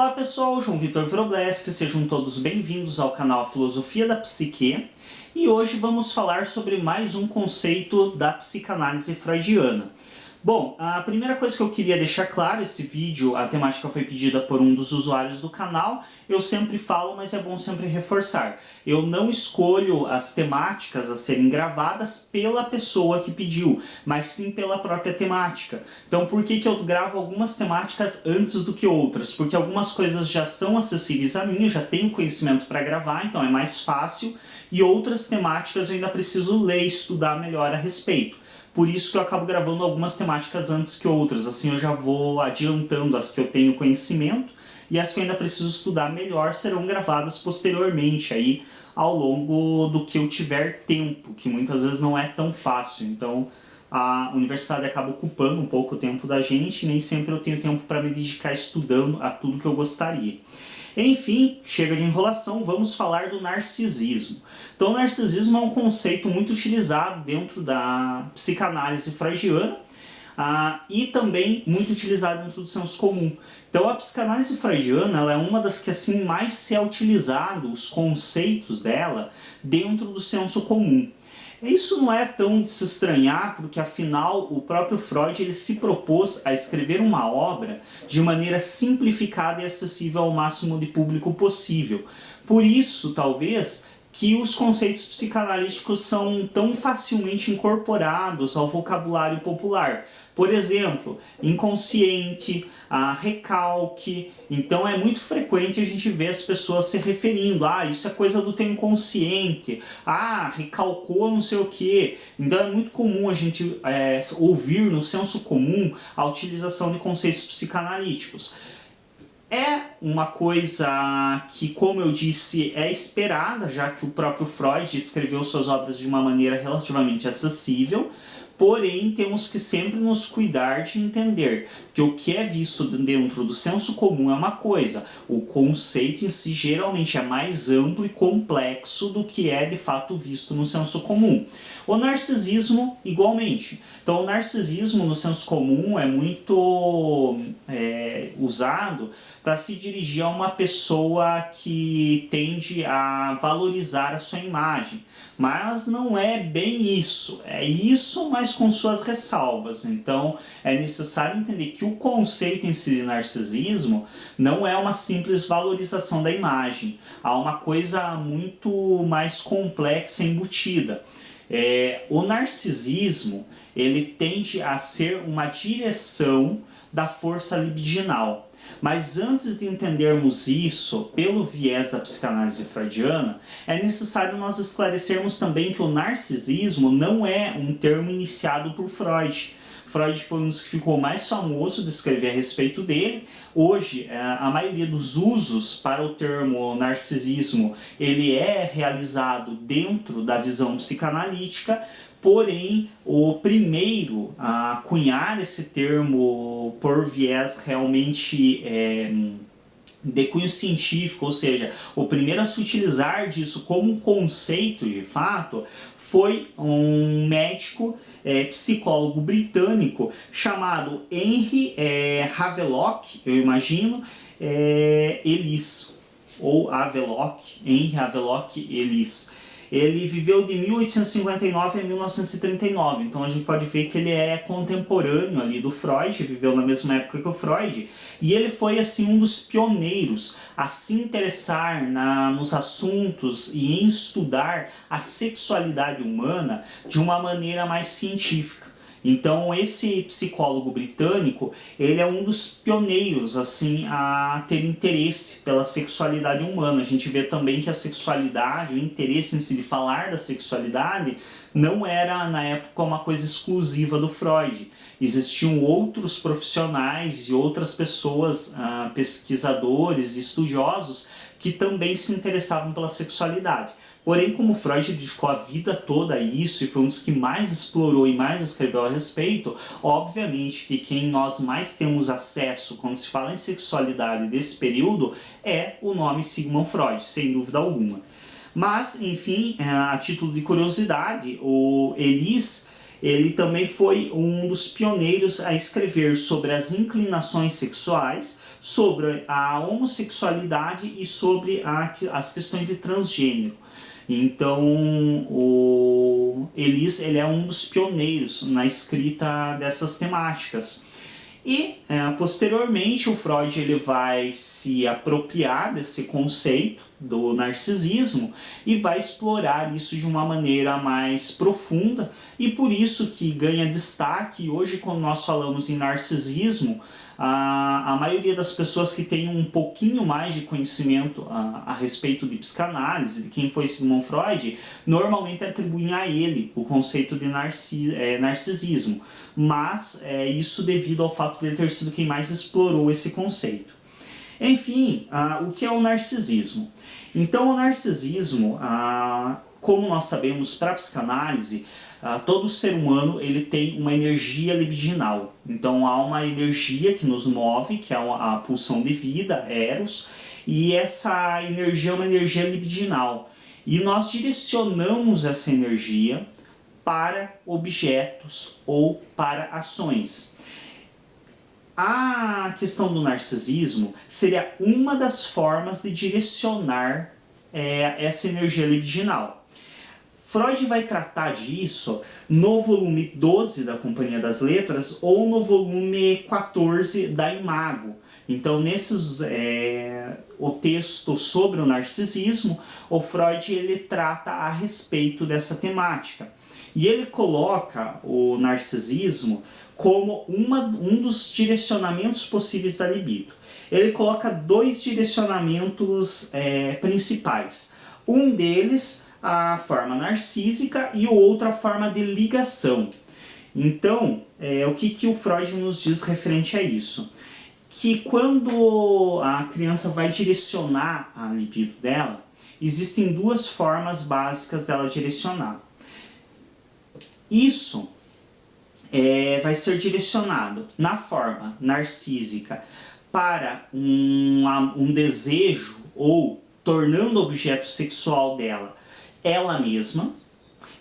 Olá pessoal, João Vitor Wrobleski, sejam todos bem-vindos ao canal Filosofia da Psique. E hoje vamos falar sobre mais um conceito da psicanálise freudiana. Bom, a primeira coisa que eu queria deixar claro, esse vídeo, a temática foi pedida por um dos usuários do canal. Eu sempre falo, mas é bom sempre reforçar. Eu não escolho as temáticas a serem gravadas pela pessoa que pediu, mas sim pela própria temática. Então por que eu gravo algumas temáticas antes do que outras? Porque algumas coisas já são acessíveis a mim, eu já tenho conhecimento para gravar, então é mais fácil. E outras temáticas eu ainda preciso ler e estudar melhor a respeito. Por isso que eu acabo gravando algumas temáticas antes que outras, assim eu já vou adiantando as que eu tenho conhecimento e as que eu ainda preciso estudar melhor serão gravadas posteriormente aí ao longo do que eu tiver tempo, que muitas vezes não é tão fácil. Então a universidade acaba ocupando um pouco o tempo da gente e nem sempre eu tenho tempo para me dedicar estudando a tudo que eu gostaria. Enfim, chega de enrolação, vamos falar do narcisismo. Então, o narcisismo é um conceito muito utilizado dentro da psicanálise freudiana e também muito utilizado dentro do senso comum. Então, a psicanálise freudiana ela é uma das que assim, mais se é utilizado, os conceitos dela, dentro do senso comum. Isso não é tão de se estranhar, porque afinal o próprio Freud ele se propôs a escrever uma obra de maneira simplificada e acessível ao máximo de público possível. Por isso, talvez, que os conceitos psicanalíticos são tão facilmente incorporados ao vocabulário popular. Por exemplo, inconsciente, recalque. Então é muito frequente a gente ver as pessoas se referindo, isso é coisa do teu inconsciente, recalcou não sei o que. Então é muito comum a gente ouvir no senso comum a utilização de conceitos psicanalíticos. É uma coisa que, como eu disse, é esperada, já que o próprio Freud escreveu suas obras de uma maneira relativamente acessível, porém temos que sempre nos cuidar de entender que o que é visto dentro do senso comum é uma coisa, o conceito em si geralmente é mais amplo e complexo do que é de fato visto no senso comum. O narcisismo, igualmente. Então o narcisismo no senso comum é muito usado para se dirigir a uma pessoa que tende a valorizar a sua imagem. Mas não é bem isso. É isso, mas com suas ressalvas. Então é necessário entender que o conceito em si de narcisismo não é uma simples valorização da imagem. Há uma coisa muito mais complexa embutida. O narcisismo ele tende a ser uma direção da força libidinal. Mas antes de entendermos isso pelo viés da psicanálise freudiana, é necessário nós esclarecermos também que o narcisismo não é um termo iniciado por Freud. Freud foi um dos que ficou mais famoso de escrever a respeito dele. Hoje, a maioria dos usos para o termo narcisismo ele é realizado dentro da visão psicanalítica. Porém, o primeiro a cunhar esse termo por viés realmente de cunho científico, ou seja, o primeiro a se utilizar disso como um conceito de fato, foi um médico psicólogo britânico chamado Henry Havelock, eu imagino, Ellis, ou Havelock, Henry Havelock Ellis. Ele viveu de 1859 a 1939, então a gente pode ver que ele é contemporâneo ali do Freud, viveu na mesma época que o Freud, e ele foi assim um dos pioneiros a se interessar nos assuntos e em estudar a sexualidade humana de uma maneira mais científica. Então esse psicólogo britânico, ele é um dos pioneiros assim, a ter interesse pela sexualidade humana. A gente vê também que a sexualidade, o interesse em si de falar da sexualidade, não era na época uma coisa exclusiva do Freud. Existiam outros profissionais e outras pessoas, pesquisadores, estudiosos, que também se interessavam pela sexualidade. Porém, como Freud dedicou a vida toda a isso e foi um dos que mais explorou e mais escreveu a respeito, obviamente que quem nós mais temos acesso quando se fala em sexualidade desse período é o nome Sigmund Freud, sem dúvida alguma. Mas, enfim, a título de curiosidade, o Ellis ele também foi um dos pioneiros a escrever sobre as inclinações sexuais, sobre a homossexualidade e sobre as questões de transgênero. Então, o Elis ele é um dos pioneiros na escrita dessas temáticas. E, posteriormente, o Freud ele vai se apropriar desse conceito do narcisismo e vai explorar isso de uma maneira mais profunda, e por isso que ganha destaque. Hoje, quando nós falamos em narcisismo, a maioria das pessoas que tem um pouquinho mais de conhecimento a respeito de psicanálise, de quem foi Sigmund Freud, normalmente atribuem a ele o conceito de narcisismo, mas isso devido ao fato de ele ter sido quem mais explorou esse conceito. Enfim, o que é o narcisismo? Então, o narcisismo, como nós sabemos, para a psicanálise, todo ser humano ele tem uma energia libidinal. Então há uma energia que nos move, que é a pulsão de vida, Eros, e essa energia é uma energia libidinal. E nós direcionamos essa energia para objetos ou para ações. A questão do narcisismo seria uma das formas de direcionar essa energia libidinal. Freud vai tratar disso no volume 12 da Companhia das Letras ou no volume 14 da Imago. Então, o texto sobre o narcisismo, o Freud ele trata a respeito dessa temática. E ele coloca o narcisismo como um dos direcionamentos possíveis da libido. Ele coloca dois direcionamentos principais. Um deles, a forma narcísica, e o outro a forma de ligação. Então, o que o Freud nos diz referente a isso? Que quando a criança vai direcionar a libido dela, existem duas formas básicas dela direcionar. Isso vai ser direcionado na forma narcísica para um desejo, ou tornando o objeto sexual dela ela mesma.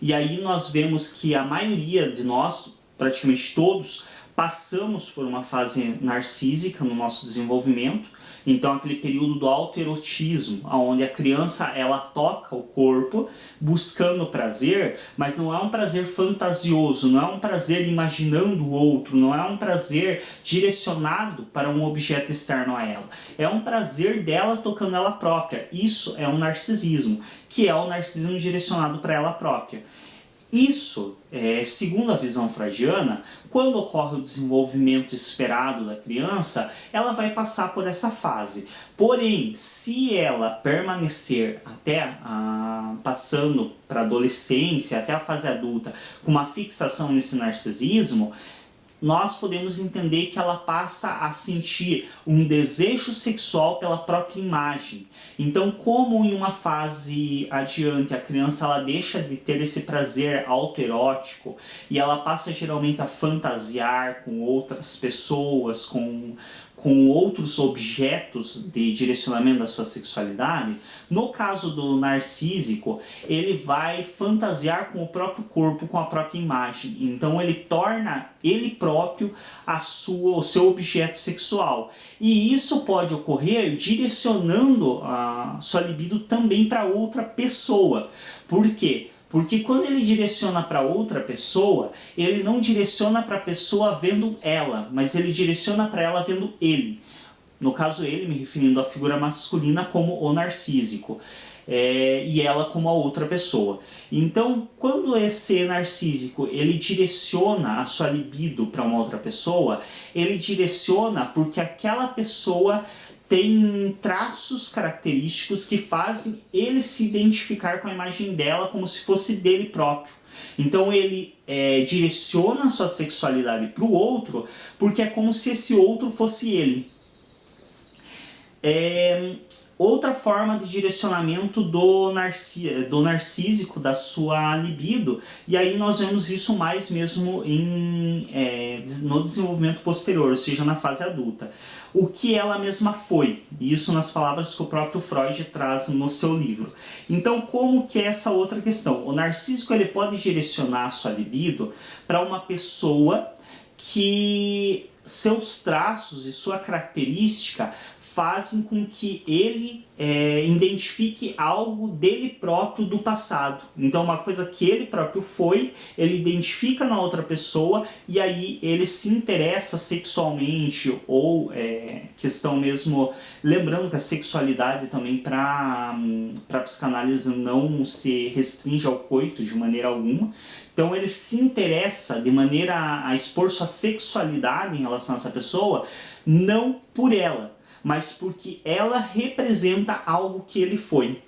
E aí nós vemos que a maioria de nós, praticamente todos, passamos por uma fase narcísica no nosso desenvolvimento. Então aquele período do autoerotismo, onde a criança ela toca o corpo buscando prazer, mas não é um prazer fantasioso, não é um prazer imaginando o outro, não é um prazer direcionado para um objeto externo a ela. É um prazer dela tocando ela própria. Isso é um narcisismo, que é o narcisismo direcionado para ela própria. Isso, segundo a visão freudiana, quando ocorre o desenvolvimento esperado da criança, ela vai passar por essa fase. Porém, se ela permanecer até passando para a adolescência, até a fase adulta, com uma fixação nesse narcisismo, nós podemos entender que ela passa a sentir um desejo sexual pela própria imagem. Então, como em uma fase adiante a criança ela deixa de ter esse prazer autoerótico e ela passa geralmente a fantasiar com outras pessoas, com outros objetos de direcionamento da sua sexualidade, no caso do narcísico, ele vai fantasiar com o próprio corpo, com a própria imagem. Então ele torna ele próprio o seu objeto sexual. E isso pode ocorrer direcionando a sua libido também para outra pessoa. Por quê? Porque quando ele direciona para outra pessoa, ele não direciona para a pessoa vendo ela, mas ele direciona para ela vendo ele. No caso ele, me referindo à figura masculina como o narcísico, e ela como a outra pessoa. Então, quando esse narcísico ele direciona a sua libido para uma outra pessoa, ele direciona porque aquela pessoa tem traços característicos que fazem ele se identificar com a imagem dela como se fosse dele próprio. Então ele direciona a sua sexualidade para o outro porque é como se esse outro fosse ele. Outra forma de direcionamento do narcísico, da sua libido, e aí nós vemos isso mais mesmo no desenvolvimento posterior, ou seja, na fase adulta. O que ela mesma foi, isso nas palavras que o próprio Freud traz no seu livro. Então, como que é essa outra questão? O narcísico ele pode direcionar a sua libido para uma pessoa que seus traços e sua característica fazem com que ele identifique algo dele próprio do passado. Então uma coisa que ele próprio foi, ele identifica na outra pessoa e aí ele se interessa sexualmente ou questão mesmo, lembrando que a sexualidade também para psicanálise não se restringe ao coito de maneira alguma. Então ele se interessa de maneira a expor sua sexualidade em relação a essa pessoa, não por ela, mas porque ela representa algo que ele foi.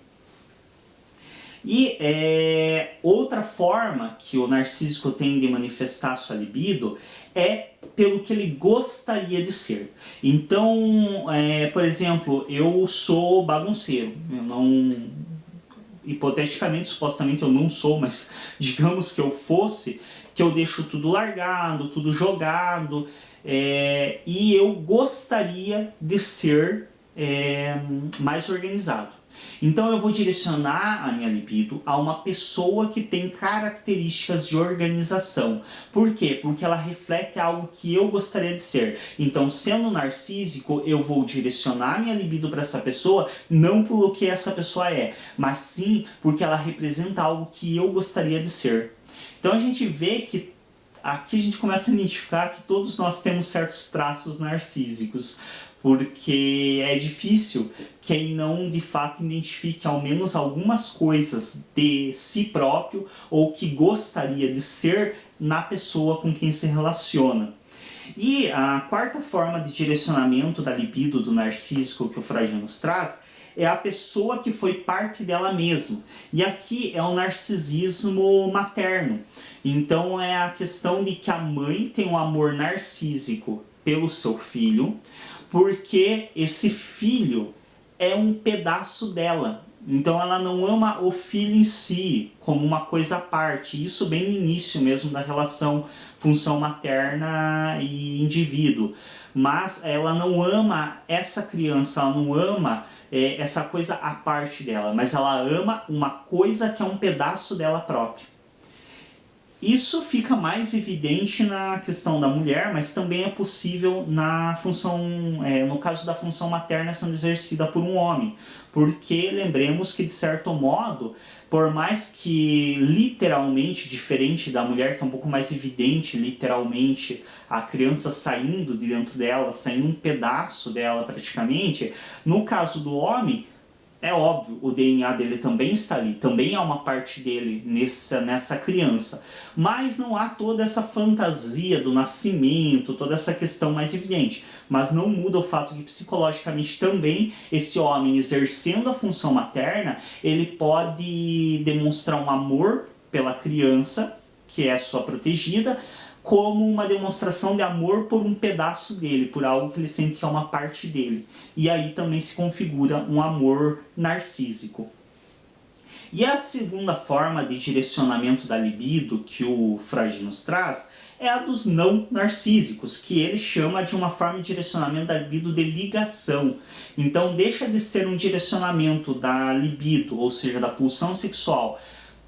E outra forma que o narcísico tem de manifestar sua libido é pelo que ele gostaria de ser. Então, por exemplo, eu sou bagunceiro, eu não... hipoteticamente, supostamente eu não sou, mas digamos que eu fosse, que eu deixo tudo largado, tudo jogado, e eu gostaria de ser mais organizado. Então eu vou direcionar a minha libido a uma pessoa que tem características de organização. Por quê? Porque ela reflete algo que eu gostaria de ser. Então, sendo narcísico, eu vou direcionar a minha libido para essa pessoa, não pelo que essa pessoa é, mas sim porque ela representa algo que eu gostaria de ser. Então a gente vê que aqui a gente começa a identificar que todos nós temos certos traços narcísicos, porque é difícil quem não de fato identifique ao menos algumas coisas de si próprio ou que gostaria de ser na pessoa com quem se relaciona. E a quarta forma de direcionamento da libido do narcísico que o Freud nos traz é a pessoa que foi parte dela mesma. E aqui é o narcisismo materno. Então é a questão de que a mãe tem um amor narcísico pelo seu filho, porque esse filho é um pedaço dela. Então ela não ama o filho em si, como uma coisa à parte. Isso bem no início mesmo da relação função materna e indivíduo. Mas ela não ama essa criança, ela não ama essa coisa à parte dela, mas ela ama uma coisa que é um pedaço dela própria. Isso fica mais evidente na questão da mulher, mas também é possível na função, no caso da função materna sendo exercida por um homem. Porque lembremos que, de certo modo, por mais que literalmente diferente da mulher, que é um pouco mais evidente, literalmente, a criança saindo de dentro dela, saindo um pedaço dela praticamente, no caso do homem, é óbvio, o DNA dele também está ali, também há uma parte dele nessa criança. Mas não há toda essa fantasia do nascimento, toda essa questão mais evidente. Mas não muda o fato que psicologicamente também esse homem exercendo a função materna, ele pode demonstrar um amor pela criança, que é sua protegida, como uma demonstração de amor por um pedaço dele, por algo que ele sente que é uma parte dele. E aí também se configura um amor narcísico. E a segunda forma de direcionamento da libido que o Freud nos traz é a dos não narcísicos, que ele chama de uma forma de direcionamento da libido de ligação. Então deixa de ser um direcionamento da libido, ou seja, da pulsão sexual,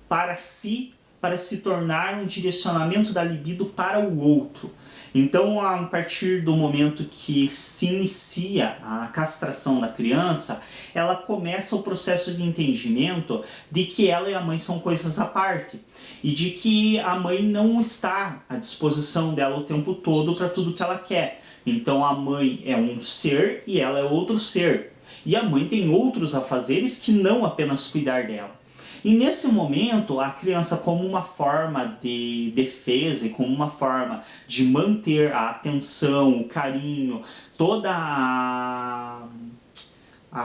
para si, para se tornar um direcionamento da libido para o outro. Então, a partir do momento que se inicia a castração da criança, ela começa o processo de entendimento de que ela e a mãe são coisas à parte. E de que a mãe não está à disposição dela o tempo todo para tudo que ela quer. Então, a mãe é um ser e ela é outro ser. E a mãe tem outros afazeres que não apenas cuidar dela. E nesse momento, a criança, como uma forma de defesa e como uma forma de manter a atenção, o carinho, toda a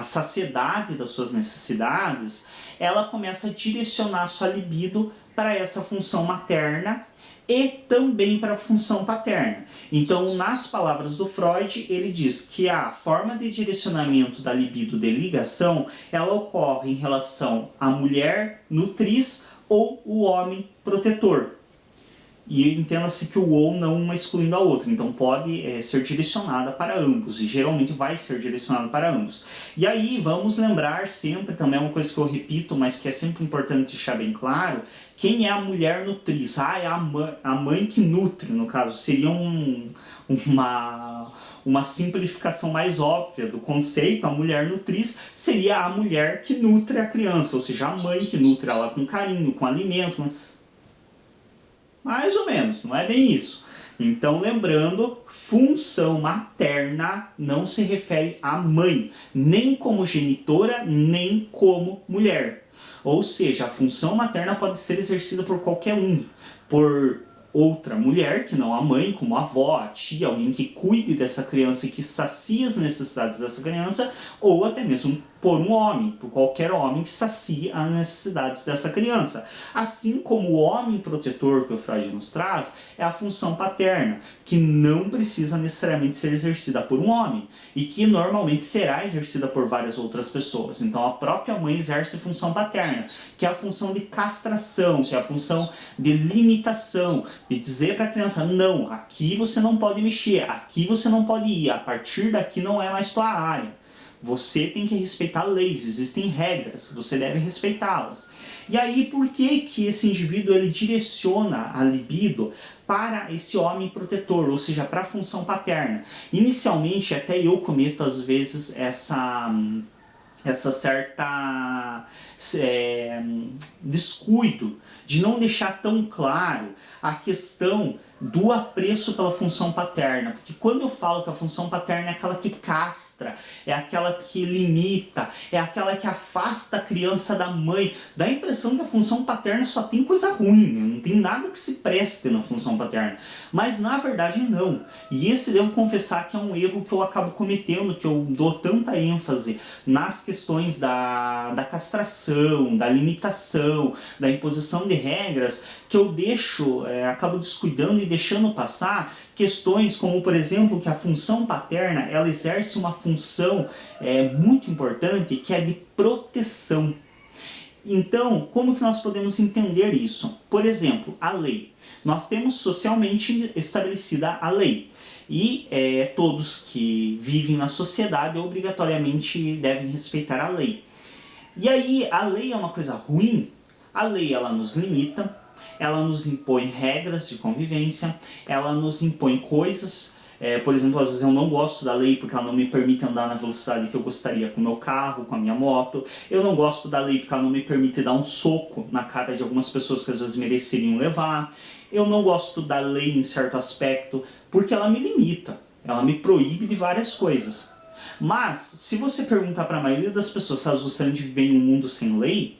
saciedade das suas necessidades, ela começa a direcionar sua libido para essa função materna e também para a função paterna. Então, nas palavras do Freud, ele diz que a forma de direcionamento da libido de ligação, ela ocorre em relação à mulher nutriz ou o homem protetor. E entenda-se que o ou não excluindo a outra, então pode ser direcionada para ambos, e geralmente vai ser direcionada para ambos. E aí vamos lembrar sempre, também é uma coisa que eu repito, mas que é sempre importante deixar bem claro, quem é a mulher nutriz? É a mãe que nutre, no caso, seria uma simplificação mais óbvia do conceito, a mulher nutriz seria a mulher que nutre a criança, ou seja, a mãe que nutre ela com carinho, com alimento. Mais ou menos, não é bem isso. Então, lembrando, função materna não se refere à mãe, nem como genitora, nem como mulher. Ou seja, a função materna pode ser exercida por qualquer um, por outra mulher, que não a mãe, como a avó, a tia, alguém que cuide dessa criança e que sacie as necessidades dessa criança, ou até mesmo por um homem, por qualquer homem que sacie as necessidades dessa criança. Assim como o homem protetor que o Freud nos traz, é a função paterna, que não precisa necessariamente ser exercida por um homem, e que normalmente será exercida por várias outras pessoas. Então a própria mãe exerce função paterna, que é a função de castração, que é a função de limitação, de dizer para a criança, não, aqui você não pode mexer, aqui você não pode ir, a partir daqui não é mais tua área. Você tem que respeitar leis, existem regras, você deve respeitá-las. E aí, por que que esse indivíduo ele direciona a libido para esse homem protetor, ou seja, para a função paterna? Inicialmente, até eu cometo às vezes essa certa descuido de não deixar tão claro a questão do apreço pela função paterna, porque quando eu falo que a função paterna é aquela que castra, é aquela que limita, é aquela que afasta a criança da mãe, dá a impressão que a função paterna só tem coisa ruim, né? Não tem nada que se preste na função paterna, mas na verdade não, e esse devo confessar que é um erro que eu acabo cometendo, que eu dou tanta ênfase nas questões da castração, da limitação, da imposição de regras, que eu acabo descuidando e deixando passar questões como, por exemplo, que a função paterna ela exerce uma função muito importante, que é de proteção. Então, como que nós podemos entender isso? Por exemplo, a lei. Nós temos socialmente estabelecida a lei. E todos que vivem na sociedade obrigatoriamente devem respeitar a lei. E aí, a lei é uma coisa ruim? A lei ela nos limita, ela nos impõe regras de convivência, ela nos impõe coisas. Por exemplo, às vezes eu não gosto da lei porque ela não me permite andar na velocidade que eu gostaria com o meu carro, com a minha moto. Eu não gosto da lei porque ela não me permite dar um soco na cara de algumas pessoas que às vezes mereceriam levar. Eu não gosto da lei em certo aspecto porque ela me limita, ela me proíbe de várias coisas. Mas, se você perguntar para a maioria das pessoas se elas gostariam de viver em um mundo sem lei,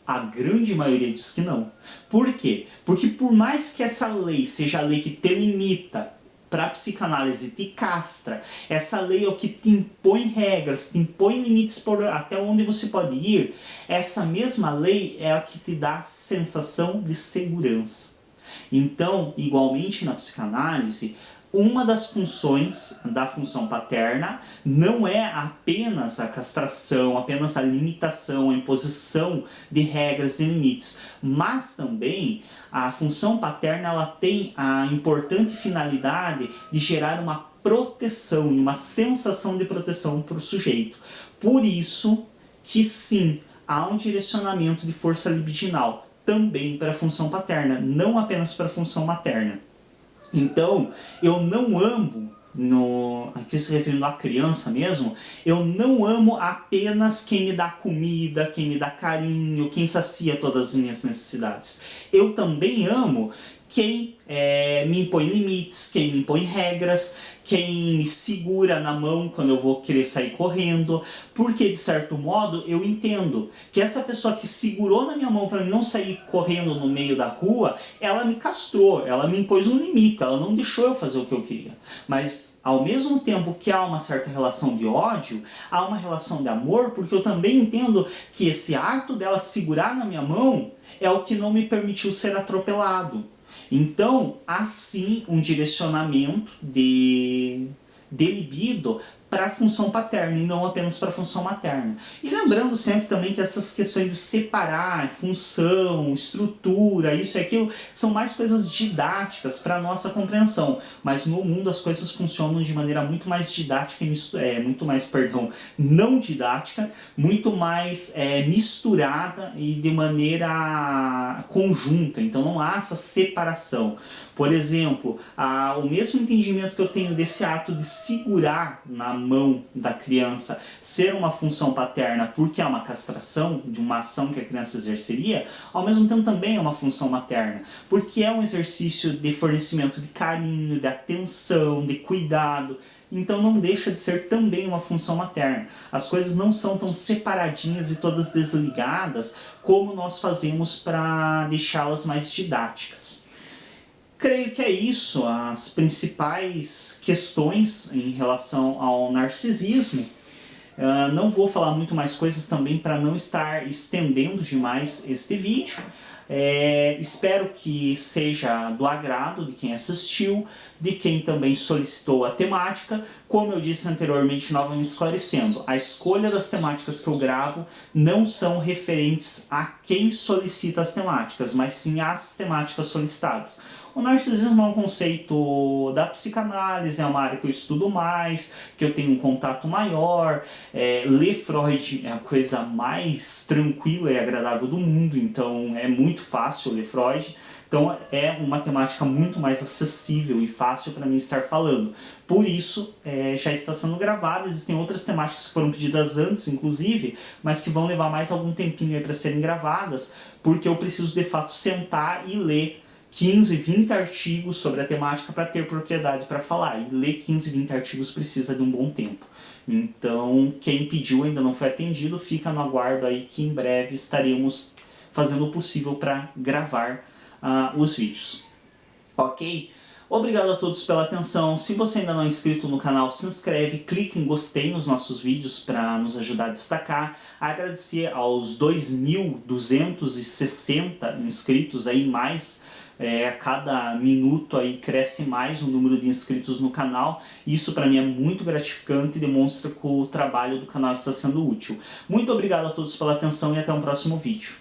a grande maioria diz que não. Por quê? Porque por mais que essa lei seja a lei que te limita, para a psicanálise te castra, essa lei é o que te impõe regras, te impõe limites por até onde você pode ir, essa mesma lei é a que te dá sensação de segurança. Então, igualmente na psicanálise, uma das funções da função paterna não é apenas a castração, apenas a limitação, a imposição de regras e limites, mas também a função paterna ela tem a importante finalidade de gerar uma proteção, uma sensação de proteção para o sujeito. Por isso que sim, há um direcionamento de força libidinal também para a função paterna, não apenas para a função materna. Então, eu não amo, aqui se referindo à criança mesmo, eu não amo apenas quem me dá comida, quem me dá carinho, quem sacia todas as minhas necessidades. Eu também amo quem me impõe limites, quem me impõe regras, quem me segura na mão quando eu vou querer sair correndo, porque de certo modo eu entendo que essa pessoa que segurou na minha mão para não sair correndo no meio da rua, ela me castrou, ela me impôs um limite, ela não deixou eu fazer o que eu queria. Mas ao mesmo tempo que há uma certa relação de ódio, há uma relação de amor, porque eu também entendo que esse ato dela segurar na minha mão é o que não me permitiu ser atropelado. Então, há sim um direcionamento de libido para a função paterna e não apenas para a função materna. E lembrando sempre também que essas questões de separar função, estrutura, isso e aquilo, são mais coisas didáticas para a nossa compreensão, mas no mundo as coisas funcionam de maneira muito mais didática, não didática, muito mais misturada e de maneira conjunta, então não há essa separação. Por exemplo, o mesmo entendimento que eu tenho desse ato de segurar na mão da criança ser uma função paterna porque é uma castração de uma ação que a criança exerceria, ao mesmo tempo também é uma função materna, porque é um exercício de fornecimento de carinho, de atenção, de cuidado. Então não deixa de ser também uma função materna. As coisas não são tão separadinhas e todas desligadas como nós fazemos para deixá-las mais didáticas. Creio que é isso, as principais questões em relação ao narcisismo. Não vou falar muito mais coisas também para não estar estendendo demais este vídeo. Espero que seja do agrado de quem assistiu, de quem também solicitou a temática. Como eu disse anteriormente, novamente esclarecendo, a escolha das temáticas que eu gravo não são referentes a quem solicita as temáticas, mas sim às temáticas solicitadas. O narcisismo é um conceito da psicanálise, é uma área que eu estudo mais, que eu tenho um contato maior. Ler Freud é a coisa mais tranquila e agradável do mundo, então é muito fácil ler Freud. Então é uma temática muito mais acessível e fácil para mim estar falando. Por isso já está sendo gravado. Existem outras temáticas que foram pedidas antes, inclusive, mas que vão levar mais algum tempinho para serem gravadas, porque eu preciso de fato sentar e ler 15, 20 artigos sobre a temática para ter propriedade para falar. E ler 15, 20 artigos precisa de um bom tempo. Então, quem pediu ainda não foi atendido, fica no aguardo aí que em breve estaremos fazendo o possível para gravar os vídeos. Ok? Obrigado a todos pela atenção. Se você ainda não é inscrito no canal, se inscreve, clique em gostei nos nossos vídeos para nos ajudar a destacar. Agradecer aos 2.260 inscritos aí, mais a cada minuto aí cresce mais o número de inscritos no canal. Isso para mim é muito gratificante e demonstra que o trabalho do canal está sendo útil. Muito obrigado a todos pela atenção e até um próximo vídeo.